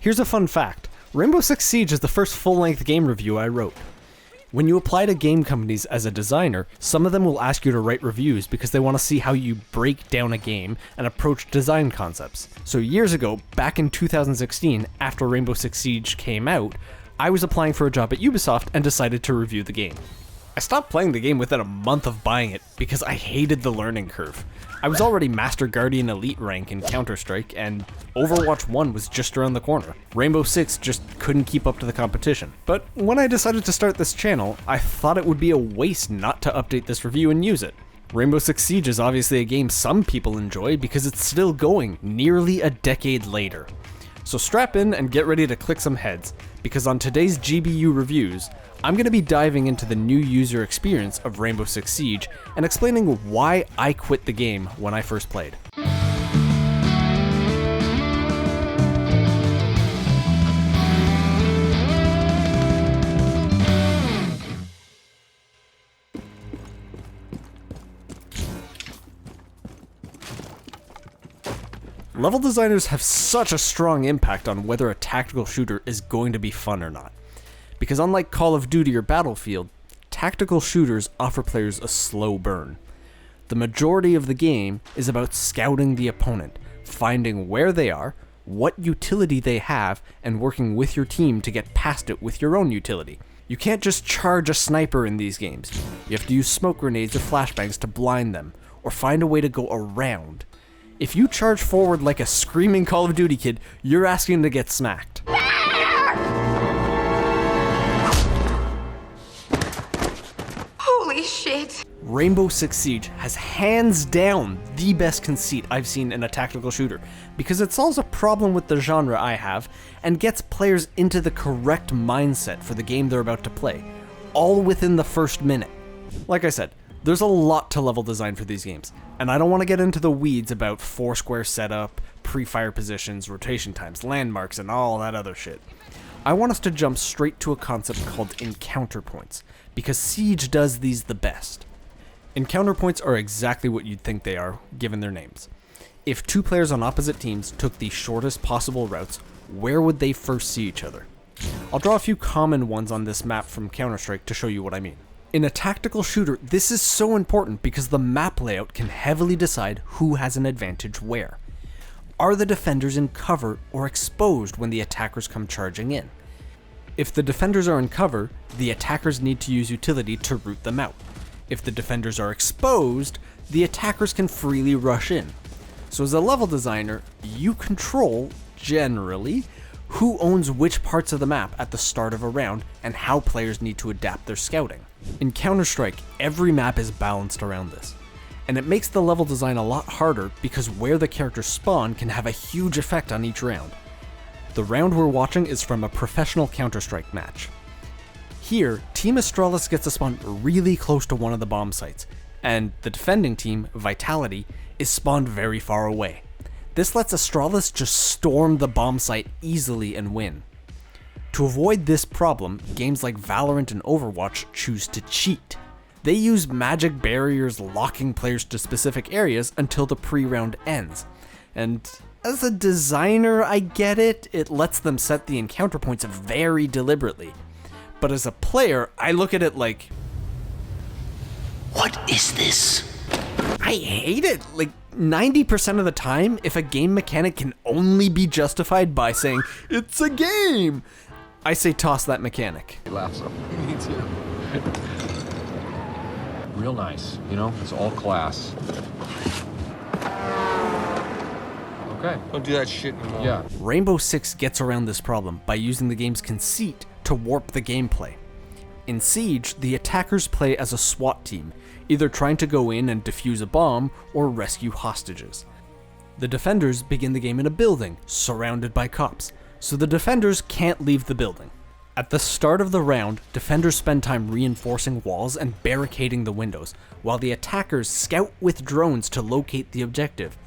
Here's a fun fact. Rainbow Six Siege is the first full-length game review I wrote. When you apply to game companies as a designer, some of them will ask you to write reviews because they want to see how you break down a game and approach design concepts. So years ago, back in 2016, after Rainbow Six Siege came out, I was applying for a job at Ubisoft and decided to review the game. I stopped playing the game within a month of buying it because I hated the learning curve. I was already Master Guardian Elite rank in Counter-Strike, and Overwatch 1 was just around the corner. Rainbow Six just couldn't keep up to the competition. But when I decided to start this channel, I thought it would be a waste not to update this review and use it. Rainbow Six Siege is obviously a game some people enjoy because it's still going nearly a decade later. So strap in and get ready to click some heads, because on today's GBU Reviews, I'm going to be diving into the new user experience of Rainbow Six Siege and explaining why I quit the game when I first played. Level designers have such a strong impact on whether a tactical shooter is going to be fun or not. Because unlike Call of Duty or Battlefield, tactical shooters offer players a slow burn. The majority of the game is about scouting the opponent, finding where they are, what utility they have, and working with your team to get past it with your own utility. You can't just charge a sniper in these games. You have to use smoke grenades or flashbangs to blind them, or find a way to go around. If you charge forward like a screaming Call of Duty kid, you're asking to get smacked. Holy shit! Rainbow Six Siege has hands down the best conceit I've seen in a tactical shooter, because it solves a problem with the genre I have, and gets players into the correct mindset for the game they're about to play, all within the first minute. Like I said, there's a lot to level design for these games, and I don't want to get into the weeds about four-square setup, pre-fire positions, rotation times, landmarks, and all that other shit. I want us to jump straight to a concept called encounter points, because Siege does these the best. Encounter points are exactly what you'd think they are, given their names. If two players on opposite teams took the shortest possible routes, where would they first see each other? I'll draw a few common ones on this map from Counter-Strike to show you what I mean. In a tactical shooter, this is so important because the map layout can heavily decide who has an advantage where. Are the defenders in cover or exposed when the attackers come charging in? If the defenders are in cover, the attackers need to use utility to root them out. If the defenders are exposed, the attackers can freely rush in. So as a level designer, you control, generally, who owns which parts of the map at the start of a round and how players need to adapt their scouting. In Counter-Strike, every map is balanced around this, and it makes the level design a lot harder because where the characters spawn can have a huge effect on each round. The round we're watching is from a professional Counter-Strike match. Here, Team Astralis gets to spawn really close to one of the bomb sites, and the defending team, Vitality, is spawned very far away. This lets Astralis just storm the bomb site easily and win. To avoid this problem, games like Valorant and Overwatch choose to cheat. They use magic barriers locking players to specific areas until the pre-round ends. And as a designer, I get it, it lets them set the encounter points very deliberately. But as a player, I look at it like, what is this? I hate it. Like 90% of the time, if a game mechanic can only be justified by saying, it's a game, I say toss that mechanic. He laughs up. Me too. Real nice, you know? It's all class. Okay. Don't do that shit anymore. Yeah. Rainbow Six gets around this problem by using the game's conceit to warp the gameplay. In Siege, the attackers play as a SWAT team, either trying to go in and defuse a bomb or rescue hostages. The defenders begin the game in a building, surrounded by cops, so the defenders can't leave the building. At the start of the round, defenders spend time reinforcing walls and barricading the windows, while the attackers scout with drones to locate the objective.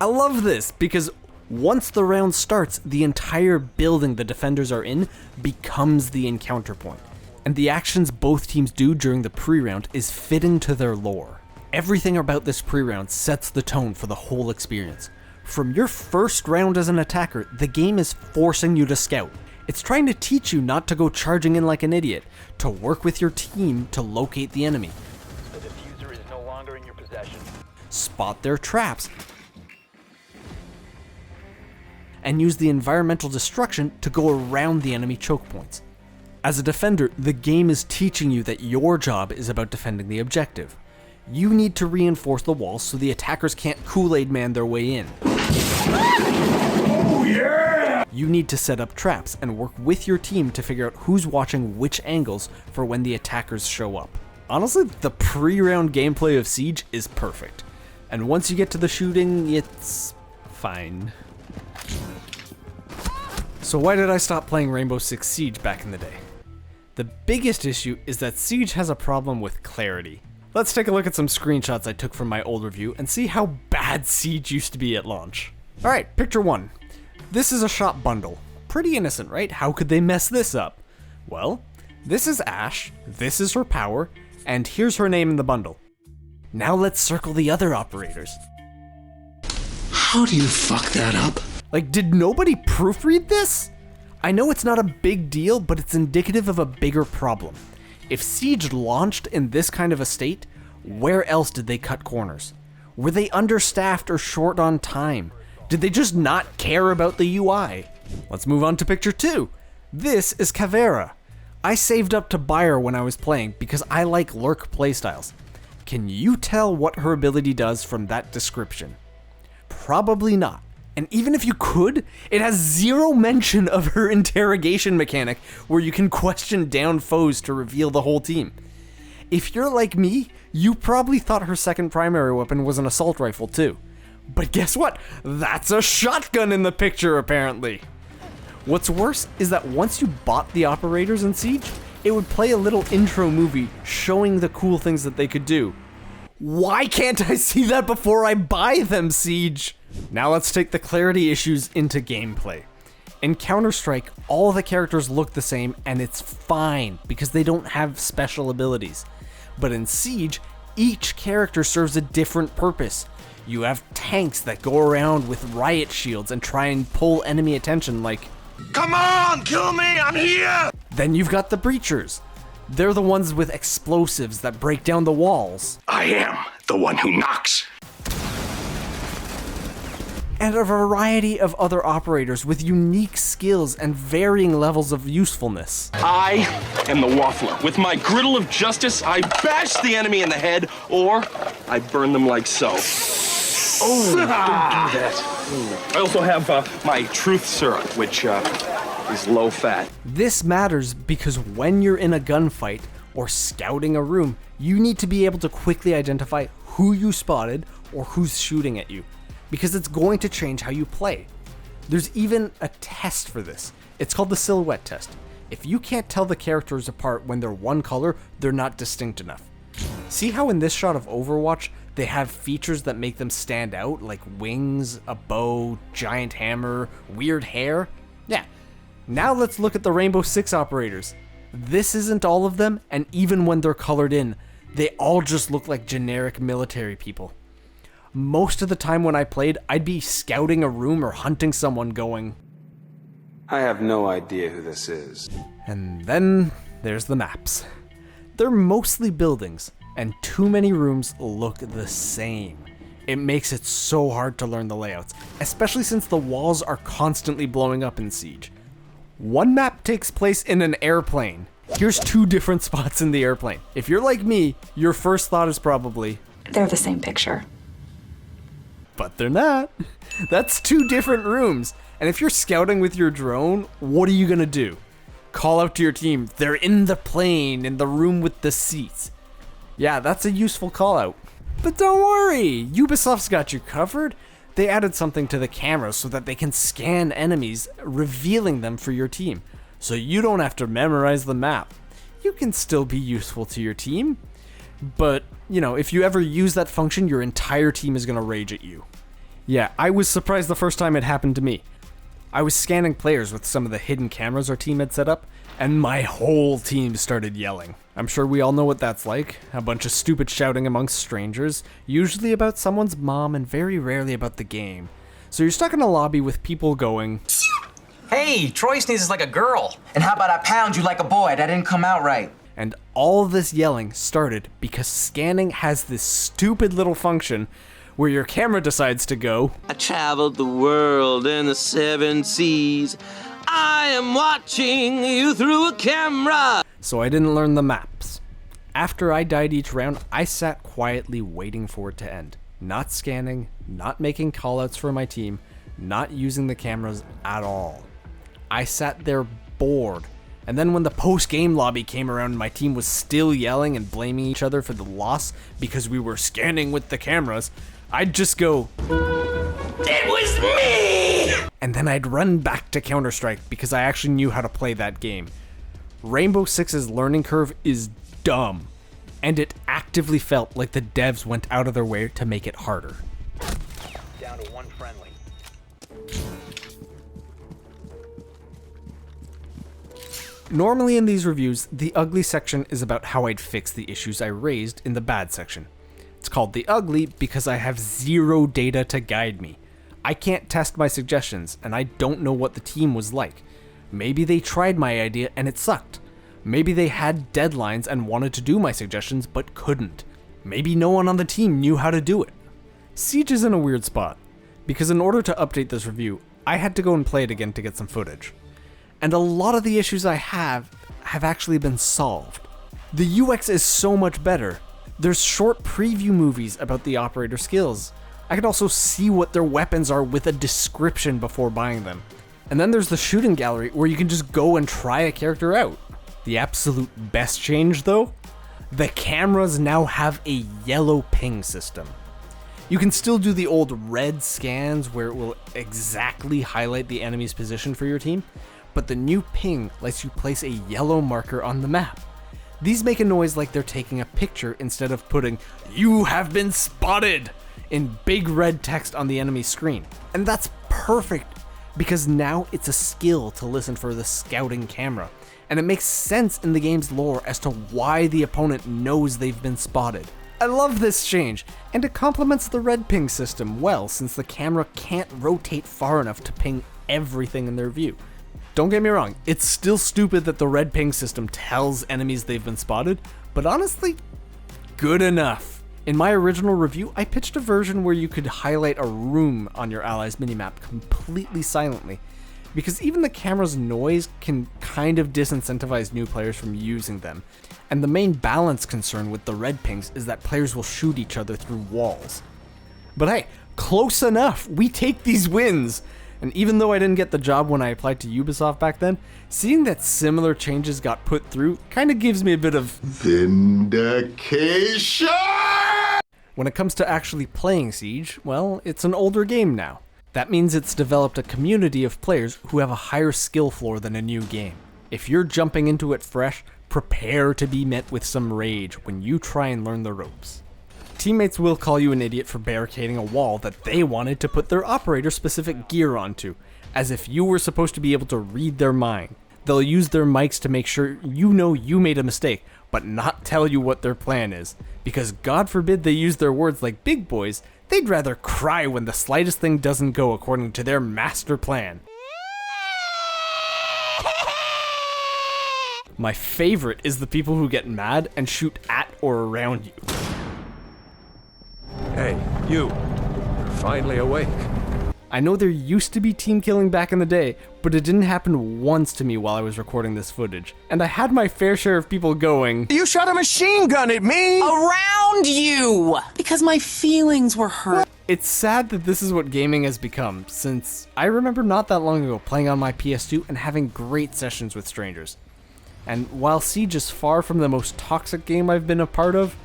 I love this because once the round starts, the entire building the defenders are in becomes the encounter point, and the actions both teams do during the pre-round is fitting to their lore. Everything about this pre-round sets the tone for the whole experience, From your first round as an attacker, the game is forcing you to scout. It's trying to teach you not to go charging in like an idiot, to work with your team to locate the enemy. The diffuser is no longer in your possession. Spot their traps, and use the environmental destruction to go around the enemy choke points. As a defender, the game is teaching you that your job is about defending the objective. You need to reinforce the walls so the attackers can't Kool-Aid man their way in. Oh yeah! You need to set up traps and work with your team to figure out who's watching which angles for when the attackers show up. Honestly, the pre-round gameplay of Siege is perfect. And once you get to the shooting, it's fine. So why did I stop playing Rainbow Six Siege back in the day? The biggest issue is that Siege has a problem with clarity. Let's take a look at some screenshots I took from my old review and see how bad Siege used to be at launch. Alright, picture 1. This is a shop bundle. Pretty innocent, right? How could they mess this up? Well, this is Ash, this is her power, and here's her name in the bundle. Now let's circle the other operators. How do you fuck that up? Like, did nobody proofread this? I know it's not a big deal, but it's indicative of a bigger problem. If Siege launched in this kind of a state, where else did they cut corners? Were they understaffed or short on time? Did they just not care about the UI? Let's move on to picture 2. This is Caveira. I saved up to buy her when I was playing because I like lurk playstyles. Can you tell what her ability does from that description? Probably not. And even if you could, it has zero mention of her interrogation mechanic where you can question down foes to reveal the whole team. If you're like me, you probably thought her second primary weapon was an assault rifle too. But guess what? That's a shotgun in the picture apparently. What's worse is that once you bought the operators in Siege, it would play a little intro movie showing the cool things that they could do. Why can't I see that before I buy them, Siege? Now let's take the clarity issues into gameplay. In Counter-Strike, all the characters look the same and it's fine because they don't have special abilities. But in Siege, each character serves a different purpose. You have tanks that go around with riot shields and try and pull enemy attention like, "Come on, kill me, I'm here!" Then you've got the Breachers. They're the ones with explosives that break down the walls. I am the one who knocks. And a variety of other operators with unique skills and varying levels of usefulness. I am the Waffler. With my griddle of justice, I bash the enemy in the head, or I burn them like so. Oh, don't do that. I also have my truth syrup, which is low fat. This matters because when you're in a gunfight or scouting a room, you need to be able to quickly identify who you spotted or who's shooting at you, because it's going to change how you play. There's even a test for this. It's called the silhouette test. If you can't tell the characters apart when they're one color, they're not distinct enough. See how in this shot of Overwatch, they have features that make them stand out, like wings, a bow, giant hammer, weird hair? Yeah. Now let's look at the Rainbow Six operators. This isn't all of them, and even when they're colored in, they all just look like generic military people. Most of the time when I played, I'd be scouting a room or hunting someone going, I have no idea who this is. and then there's the maps. They're mostly buildings, and too many rooms look the same. It makes it so hard to learn the layouts, especially since the walls are constantly blowing up in Siege. One map takes place in an airplane. Here's 2 different spots in the airplane. If you're like me, your first thought is probably, They're the same picture. but they're not. That's 2 different rooms. And if you're scouting with your drone, what are you gonna do? Call out to your team, they're in the plane, in the room with the seats. Yeah, that's a useful call out. But don't worry, Ubisoft's got you covered. They added something to the cameras so that they can scan enemies, revealing them for your team. So you don't have to memorize the map. You can still be useful to your team. But, you know, if you ever use that function, your entire team is gonna rage at you. Yeah, I was surprised the first time it happened to me. I was scanning players with some of the hidden cameras our team had set up, and my whole team started yelling. I'm sure we all know what that's like. A bunch of stupid shouting amongst strangers, usually about someone's mom and very rarely about the game. So you're stuck in a lobby with people going, Hey, Troy sneezes like a girl. And how about I pound you like a boy? That didn't come out right. and all this yelling started because scanning has this stupid little function where your camera decides to go, I traveled the world in the 7 seas. I am watching you through a camera. so I didn't learn the maps. After I died each round, I sat quietly waiting for it to end. Not scanning, not making callouts for my team, not using the cameras at all. I sat there bored. And then when the post-game lobby came around and my team was still yelling and blaming each other for the loss because we were scanning with the cameras, I'd just go, It was me! and then I'd run back to Counter-Strike because I actually knew how to play that game. Rainbow Six's learning curve is dumb, and it actively felt like the devs went out of their way to make it harder. Down to one friendly. Normally in these reviews, the ugly section is about how I'd fix the issues I raised in the bad section. It's called the ugly because I have zero data to guide me. I can't test my suggestions, and I don't know what the team was like. Maybe they tried my idea and it sucked. Maybe they had deadlines and wanted to do my suggestions but couldn't. Maybe no one on the team knew how to do it. Siege is in a weird spot, because in order to update this review, I had to go and play it again to get some footage. And a lot of the issues I have actually been solved. The UX is so much better. There's short preview movies about the operator skills. I can also see what their weapons are with a description before buying them. And then there's the shooting gallery where you can just go and try a character out. The absolute best change though? The cameras now have a yellow ping system. You can still do the old red scans where it will exactly highlight the enemy's position for your team, but the new ping lets you place a yellow marker on the map. These make a noise like they're taking a picture instead of putting, "You have been spotted!" in big red text on the enemy's screen. And that's perfect, because now it's a skill to listen for the scouting camera, and it makes sense in the game's lore as to why the opponent knows they've been spotted. I love this change, and it complements the red ping system well since the camera can't rotate far enough to ping everything in their view. Don't get me wrong, it's still stupid that the red ping system tells enemies they've been spotted, but honestly, good enough. In my original review, I pitched a version where you could highlight a room on your ally's minimap completely silently, because even the camera's noise can kind of disincentivize new players from using them. And the main balance concern with the red pings is that players will shoot each other through walls. But hey, close enough, we take these wins! And even though I didn't get the job when I applied to Ubisoft back then, seeing that similar changes got put through kind of gives me a bit of Vindication! When it comes to actually playing Siege, well, it's an older game now. That means it's developed a community of players who have a higher skill floor than a new game. If you're jumping into it fresh, prepare to be met with some rage when you try and learn the ropes. Teammates will call you an idiot for barricading a wall that they wanted to put their operator-specific gear onto, as if you were supposed to be able to read their mind. They'll use their mics to make sure you know you made a mistake, but not tell you what their plan is. Because God forbid they use their words like big boys, they'd rather cry when the slightest thing doesn't go according to their master plan. My favorite is the people who get mad and shoot at or around you. Hey, you. You're finally awake. I know there used to be team killing back in the day, but it didn't happen once to me while I was recording this footage. And I had my fair share of people going, You shot a machine gun at me! Around you! Because my feelings were hurt. It's sad that this is what gaming has become, since I remember not that long ago playing on my PS2 and having great sessions with strangers. And while Siege is far from the most toxic game I've been a part of,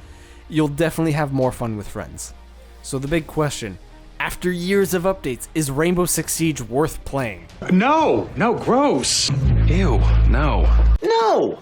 you'll definitely have more fun with friends. So the big question, after years of updates, is Rainbow Six Siege worth playing? No, gross. Ew, no. No!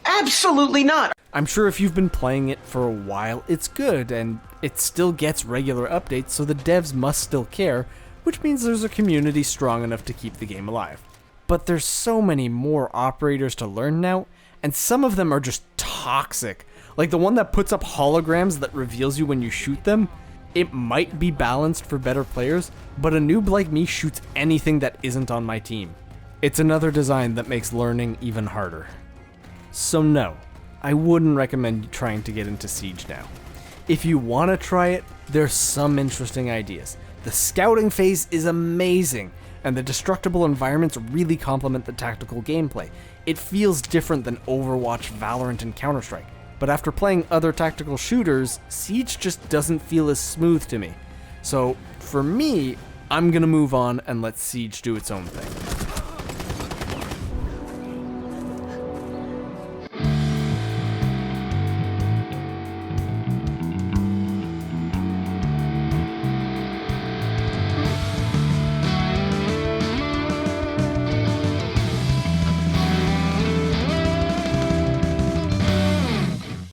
Absolutely not! I'm sure if you've been playing it for a while, it's good, and it still gets regular updates, so the devs must still care, which means there's a community strong enough to keep the game alive. But there's so many more operators to learn now, and some of them are just toxic. Like the one that puts up holograms that reveals you when you shoot them. It might be balanced for better players, but a noob like me shoots anything that isn't on my team. It's another design that makes learning even harder. So no, I wouldn't recommend trying to get into Siege now. If you want to try it, there's some interesting ideas. The scouting phase is amazing, and the destructible environments really complement the tactical gameplay. It feels different than Overwatch, Valorant, and Counter-Strike. But after playing other tactical shooters, Siege just doesn't feel as smooth to me. So, for me, I'm gonna move on and let Siege do its own thing.